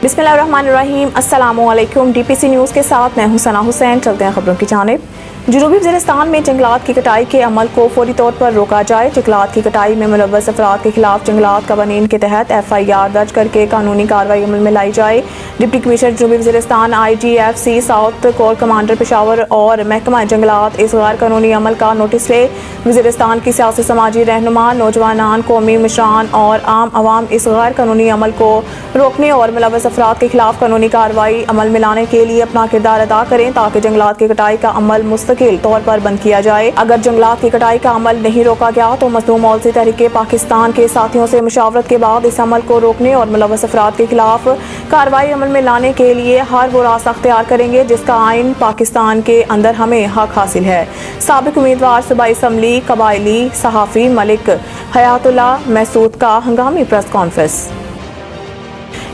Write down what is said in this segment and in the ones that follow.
बिस्मिल्लाहिर्रहमानिर्रहीम। अस्सलामुअलैकुम। DPC news के साथ मैं हूं सना हुसैन। चलते हैं खबरों की जानिब। जनूबी वज़ीरिस्तान में जंगलात की कटाई के अमल को फौरी तौर पर रोका जाए। जंगलात की कटाई में मुलव्वस अफराद के खिलाफ जंगलात क़वानीन के तहत FIR दर्ज करके कानूनी कार्रवाई अमल में लाई जाए। डिप्टी कमिश्नर जनूबी Waziristan IGFC south corps commander Peshawar और महकमा जंगलात इस गैर कानूनी अमल का नोटिस ले। वज़ीरिस्तान की सियासी समाजी रहनुमा, नौजवान, कौमी मिशरान और आम आवाम इस गैर कानूनी अमल को रोकने और मुलव्वस अफराद के खिलाफ कानूनी कार्रवाई अमल में लाने के लिए अपना किरदार अदा करें ताकि जंगलात की कटाई का अमल मुस्तकिल तौर पर बंद किया जाए। अगर जंगलात की कटाई का अमल नहीं रोका गया तो मज़लूम मौलवी तहरीक पाकिस्तान के साथियों से मुशावरत के बाद इस अमल को रोकने और मुलव्वस अफराद के खिलाफ कार्रवाई अमल में लाने के लिए हर वो रास्ता अख्तियार करेंगे जिसका आइन पाकिस्तान के अंदर हमें हक हासिल है। साबिक उम्मीदवार सूबाई असम्बली कबायली सहाफ़ी मलिक हयातुल्लाह महसूद का हंगामी प्रेस कॉन्फ्रेंस।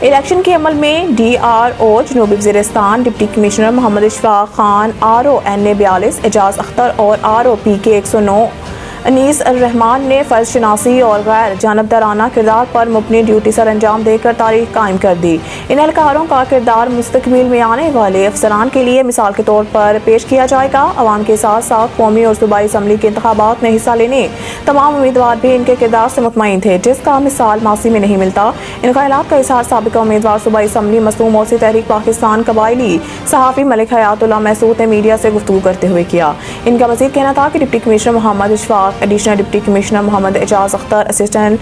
इलेक्शन के अमल में DRO जनूबी Waziristan, deputy commissioner Mohammad Ishfaq Khan, RO NA 42 Ijaz Akhtar और RO PK 109 अनीस रहमान ने फ़र्ज शनासी और गैर जानबदाराना किरदार पर मुबनी ड्यूटी सर अंजाम देकर तारीख कायम कर दी। इन एहलकारों का किरदार मुस्तकबिल में आने वाले अफसरान के लिए मिसाल के तौर पर पेश किया जाएगा। अवाम के साथ साथ कौमी और सूबाई असम्बली के इंतखाबात में हिस्सा लेने तमाम उम्मीदवार भी इनके किरदार से मुतमईन थे, जिसका मिसाल मासी में नहीं मिलता। इन ख्यालात का इजहार साबिका उम्मीदवार सूबाई असम्बली मज़लूम मौलवी तहरीक पाकिस्तान कबायली सहाफ़ी मलिक हयातुल्लाह महसूद ने मीडिया से गुफ्तगू करते हुए किया। इनका मज़ीद कहना था कि deputy commissioner Mohammad Ishfaq, additional deputy commissioner Mohammad Ijaz Akhtar, assistant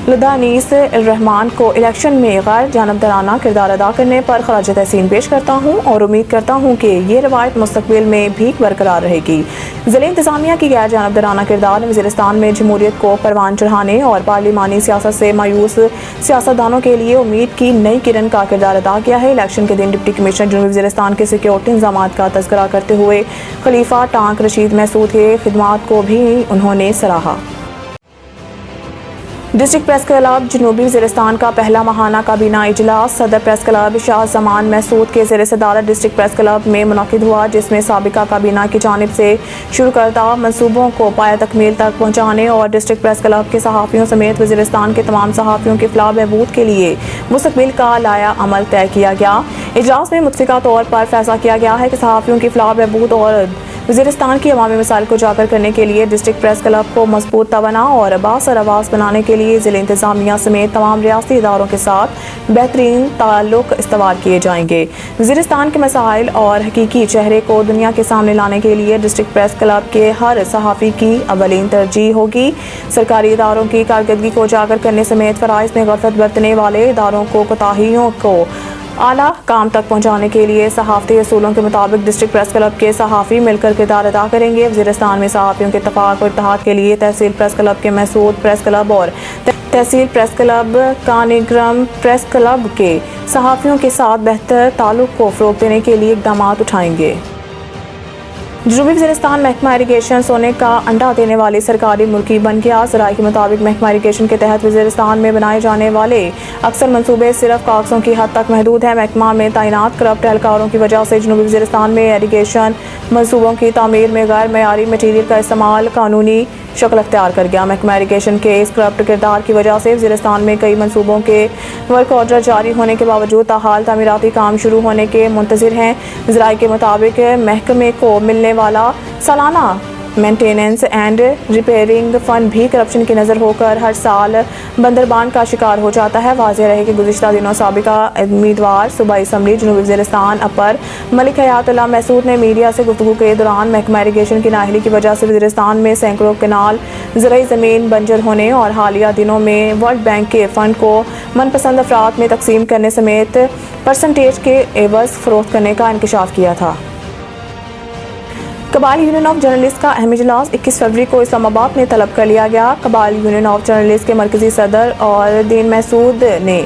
लदानीस रहमान को इलेक्शन में गैर जानबदाराना किरदार अदा करने पर खराज तहसीन पेश करता हूँ और उम्मीद करता हूँ कि ये रवायत मुस्तकबिल में भी बरकरार रहेगी। ज़िले इंतज़ामिया की गैर जानबदाराना किरदार ने वज़ीरिस्तान में जमहूरियत को परवान चढ़ाने और पार्लिमानी सियासत से मायूस सियासतदानों के लिए उम्मीद की नई किरण का किरदार अदा किया है। इलेक्शन के दिन डिप्टी कमिश्नर जनूबी वज़ीरिस्तान के सिक्योरिटी इंतज़ामात का तज़किरा करते हुए खलीफा टांक रशीद महसूद के खिदमात को भी उन्होंने सराहा। डिस्ट्रिक्ट प्रेस क्लब जनूबी वज़ीरिस्तान का पहला माहाना काबीना इजलास सदर प्रेस क्लब शाह ज़मान महसूद के ज़ेर सदारत डिस्ट्रिक्ट प्रेस क्लब में मुनक़िद हुआ, जिसमें साबिका काबीना की जानिब से शुरू करदा मनसूबों को पाया तकमील तक पहुँचाने और डिस्ट्रिक्ट प्रेस क्लब के सहाफ़ियों समेत वज़ीरिस्तान के तमाम सहाफ़ियों के फलाह बहबूद के लिए मुस्तक़बिल का लाया अमल तय किया गया। इजलास में मुतफ़िका तौर पर फैसला किया गया है कि सहाफ़ियों की फलाह बहबूद और वज़ीरिस्तान की अवामी मसाइल को उजागर करने के लिए डिस्ट्रिक्ट प्रेस क्लब को मजबूत तवाना और बासर आवाज़ बनाने के लिए ज़िले इंतज़ामिया समेत तमाम रियासती इदारों के साथ बेहतरीन ताल्लुक़ इस्तवार किए जाएंगे। वज़ीरिस्तान के मसाइल और हकीकी चेहरे को दुनिया के सामने लाने के लिए डिस्ट्रिक्ट प्रेस क्लब के हर सहाफ़ी की अवलीन तरजीह होगी। सरकारी इदारों की कारकर्दगी को उजागर करने समेत फ़राइज़ में गफ़लत बरतने वाले इदारों को कोताहियों को आला काम तक पहुँचाने के लिए सहाफ़ती असूलों के मुताबिक डिस्ट्रिक्ट प्रेस क्लब के सहाफ़ी मिलकर किरदार अदा करेंगे। वज़ीरिस्तान में सहाफ़ियों के इत्तफ़ाक़ और इत्तेहाद के लिए तहसील प्रेस क्लब के महसूद प्रेस क्लब और तहसील प्रेस क्लब कानिग्राम प्रेस क्लब के सहाफ़ियों के साथ बेहतर ताल्लुक़ को फ़रोग़ देने के लिए इक़दाम उठाएंगे। जनूबी वज़ीरिस्तान महकमा इरीगेशन सोने का अंडा देने वाली सरकारी मुल्की बन गया। ज़राए के मुताबिक महकमा इरीगेशन के तहत वज़ीरिस्तान में बनाए जाने वाले अक्सर मनसूबे सिर्फ कागज़ों की हद तक महदूद हैं। महकमा में तैनात करप्ट एहलकारों की वजह से जनूबी वज़ीरिस्तान में इरीगेशन मनसूबों की तामीर में गैर मयारी मटीरियल का इस्तेमाल कानूनी शक्ल अख्तियार कर गया। महकमा इरीगेशन के इस करप्ट किरदार की वजह से वज़ीरिस्तान में कई मनसूबों के वर्क ऑर्डर जारी होने के बावजूद ताहाल तामीराती काम शुरू होने के मुंतज़िर हैं। ज़राए के मुताबिक महकमे को मिलने वाला सालाना मेंटेनेंस एंड रिपेयरिंग फ़ंड भी करप्शन की नज़र होकर हर साल बंदरबान का शिकार हो जाता है। वाज़ेह रहे कि गुज़िश्ता दिनों साबिका उम्मीदवार सूबाई असम्बली जनूबी वज़ीरिस्तान अपर मलिक हयातुल्लाह महसूद ने मीडिया से गुफ्तगू के दौरान महकमा इरीगेशन की नाअहली की वजह से वज़ीरिस्तान में सैकड़ों कनाल ज़रई ज़मीन बंजर होने और हालिया दिनों में वर्ल्ड बैंक के फ़ंड को मनपसंद अफराद में तकसीम करने समेत परसेंटेज के एवज़ फ़रोख्त करने का इंकशाफ किया था। कबायली यूनियन ऑफ जर्नलिस्ट का अहम इजलास 21 फरवरी को इस्लामाबाद में तलब कर लिया गया। कबायली यूनियन ऑफ जर्नलिस्ट के मरकजी सदर और दीन महसूद ने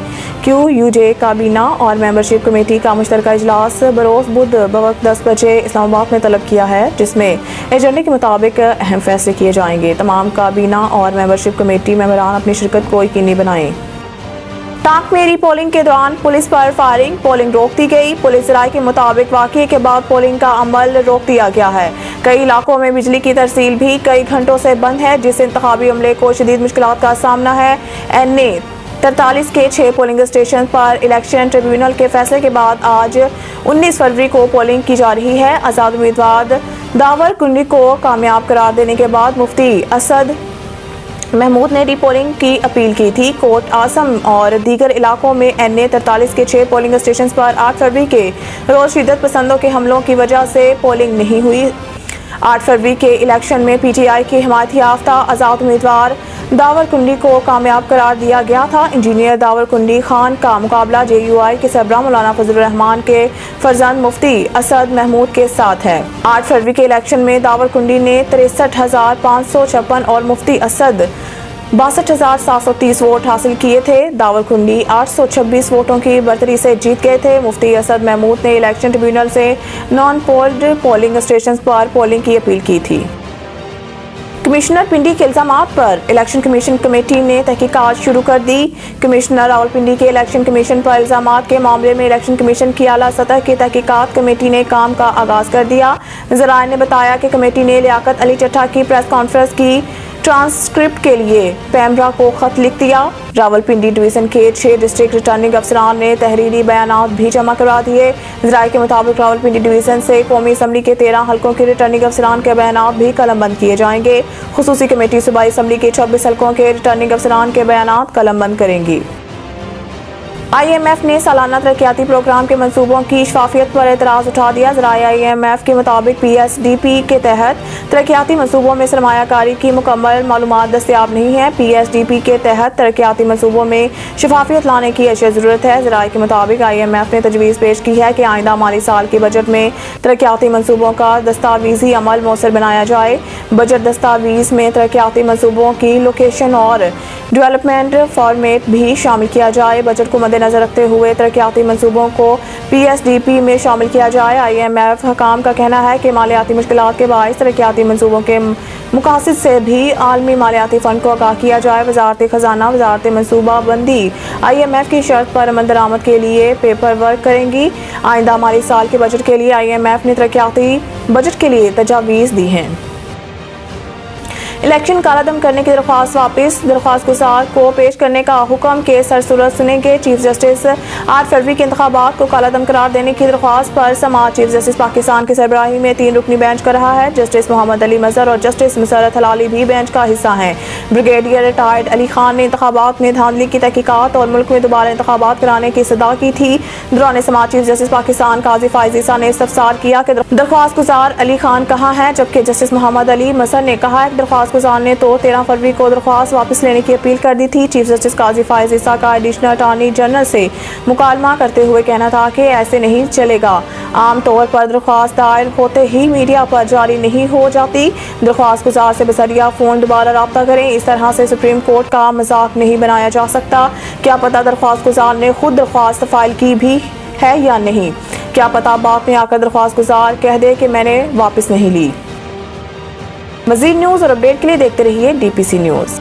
QUJ काबीना और मेंबरशिप कमेटी का मुश्तरका इजलास बरोज़ बुध बवक्त 10 बजे इस्लामाबाद में तलब किया है, जिसमें एजेंडे के मुताबिक अहम फैसले किए जाएंगे। तमाम काबीना और मेंबरशिप कमेटी मेंबरान अपनी शिरकत को यकीनी बनाएं। टांक में पोलिंग के दौरान पुलिस पर फायरिंग, पोलिंग रोक दी गई। पुलिस राय के मुताबिक वाक़ये के बाद पोलिंग का अमल रोक दिया गया है। कई इलाकों में बिजली की तरसील भी कई घंटों से बंद है, जिससे इंतखाबी अमले को शदीद मुश्किलात का सामना है। NA 43 के 6 पोलिंग स्टेशन पर इलेक्शन ट्रिब्यूनल के फैसले के बाद आज 19 फरवरी को पोलिंग की जा रही है। आज़ाद उम्मीदवार दावर कुंडी को कामयाब करार देने के बाद मुफ्ती असद महमूद ने रीपोलिंग की अपील की थी। कोट आसम और दीगर इलाकों में NA 43 के 6 पोलिंग स्टेशन पर 8 फरवरी के रोज शिद्दत पसंदों के हमलों की वजह से पोलिंग नहीं हुई। 8 फरवरी के इलेक्शन में PTI की हिमायत याफ्ता आज़ाद उम्मीदवार दावर कुंडी को कामयाब करार दिया गया था। इंजीनियर दावर कुंडी खान का मुकाबला JUI के सरबराह मौलाना फजल रहमान के फर्जंद मुफ्ती असद महमूद के साथ है। 8 फरवरी के इलेक्शन में दावर कुंडी ने 63,556 और मुफ्ती असद 62,730 वोट हासिल किए थे। दावर कुंडी 826 वोटों की बढ़तरी से जीत गए थे। मुफ्ती असद महमूद ने इलेक्शन ट्रिब्यूनल से नॉन पोल्ड पोलिंग स्टेशन पर पोलिंग की अपील की थी। कमिश्नर पिंडी के इल्जामात पर इलेक्शन कमीशन कमेटी ने तहकीकात शुरू कर दी। कमिश्नर रावलपिंडी के इलेक्शन कमीशन पर इल्जामात के मामले में इलेक्शन कमीशन की आला सतह की तहकीकात कमेटी ने काम का आगाज कर दिया। ज़राए ने बताया कि कमेटी ने लियाकत अली चट्टा की प्रेस कॉन्फ्रेंस की ट्रांसक्रिप्ट के लिए पैमरा को खत लिख दिया। रावलपिंडी डिवीजन के 6 डिस्ट्रिक्ट रिटर्निंग अफसरान ने तहरीरी बयानात भी जमा करवा दिए। ज़राए के मुताबिक रावलपिंडी डिवीजन से कौमी असम्बली के 13 हलकों के रिटर्निंग अफसरान के बयानात भी कलमबंद किए जाएंगे। खुसूसी कमेटी सूबाई असम्बली के 26 हलकों के रिटर्निंग अफसरान के बयानात कलमबंद करेंगी। IMF ने सालाना तरक्याती प्रोग्राम के मंसूबों की शफाफियत पर एतराज़ उठा दिया। ज़राए IMF के मुताबिक PSDP के तहत तरक्याती मंसूबों में सरमायाकारी की मुकम्मल मालूमात दस्तियाब नहीं है। PSDP के तहत तरक्याती मंसूबों में शफाफियत लाने की अशद ज़रूरत है। ज़राए के मुताबिक IMF ने तजवीज़ पेश की है कि आइंदा माली साल के बजट में तरक्याती मंसूबों का दस्तावेज़ी अमल मौसर बनाया जाए। बजट दस्तावेज़ में तरक्याती मंसूबों की लोकेशन और डेवलपमेंट फॉर्मेट भी शामिल किया जाए। बजट को मद्देनजर रखते हुए तरक्याती मंसूबों को PSDP में शामिल किया जाए। IMF हकाम का कहना है कि मालियाती मुश्किलात के बायस तरक्याती मंसूबों के मुकासिद से भी आलमी मालियाती फंड को आगाह किया जाए। वजारत खजाना वजारत मंसूबा बंदी IMF की शर्त पर अमल दरामद के लिए पेपर वर्क करेंगी। आइंदा माली साल के बजट के लिए IMF ने तरक्याती बजट के लिए तजावीज़ दी हैं। इलेक्शन कालादम करने की दरख्वास्त वापस, दरख्वास्त गुजार को पेश करने का हुक्म के सरसूरत सुनेंगे। चीफ जस्टिस 8 फरवरी के इंतखाबात को कालादम करार देने की दरख्वास्त पर समाअत चीफ जस्टिस पाकिस्तान की सरबराही में 3 रुकनी बेंच कर रहा है। जस्टिस मोहम्मद अली मजहर और जस्टिस मुसर्रत हलाली भी बेंच का हिस्सा हैं। ब्रिगेडियर रिटायर्ड अली खान ने इंतखाबात में धांधली की तहकीकात और मुल्क में दोबारा इंतखाबात कराने की सदा की थी। दौरान समाअत चीफ जस्टिस पाकिस्तान काजी फाइज ईसा ने इस्तफसार किया कि दरख्वास्त गुजार अली खान कहाँ है, जबकि जस्टिस मोहम्मद अली मजहर ने कहा है कि दरख्वास्त गुजार ने तो 13 फरवरी को दरख्वास्त वापस लेने की अपील कर दी थी। चीफ जस्टिस काजी फाइज ईसा का एडिशनल अटॉर्नी जनरल से मुकालमा करते हुए कहना था कि ऐसे नहीं चलेगा। आम तौर पर दरख्वास्त दायर होते ही मीडिया पर जारी नहीं हो जाती। दरख्वास्त गुजार से बसरिया फ़ोन दोबारा रब्ता करें। इस तरह से सुप्रीम कोर्ट का मजाक नहीं बनाया जा सकता। क्या पता दरख्वास्त गुजार ने खुद दरख्वास्त फाइल की भी है या नहीं। क्या पता बाद में आकर दरख्वास्त गुजार कह दे कि मैंने वापस नहीं ली। मज़ीद न्यूज़ और अपडेट के लिए देखते रहिए DPC न्यूज़।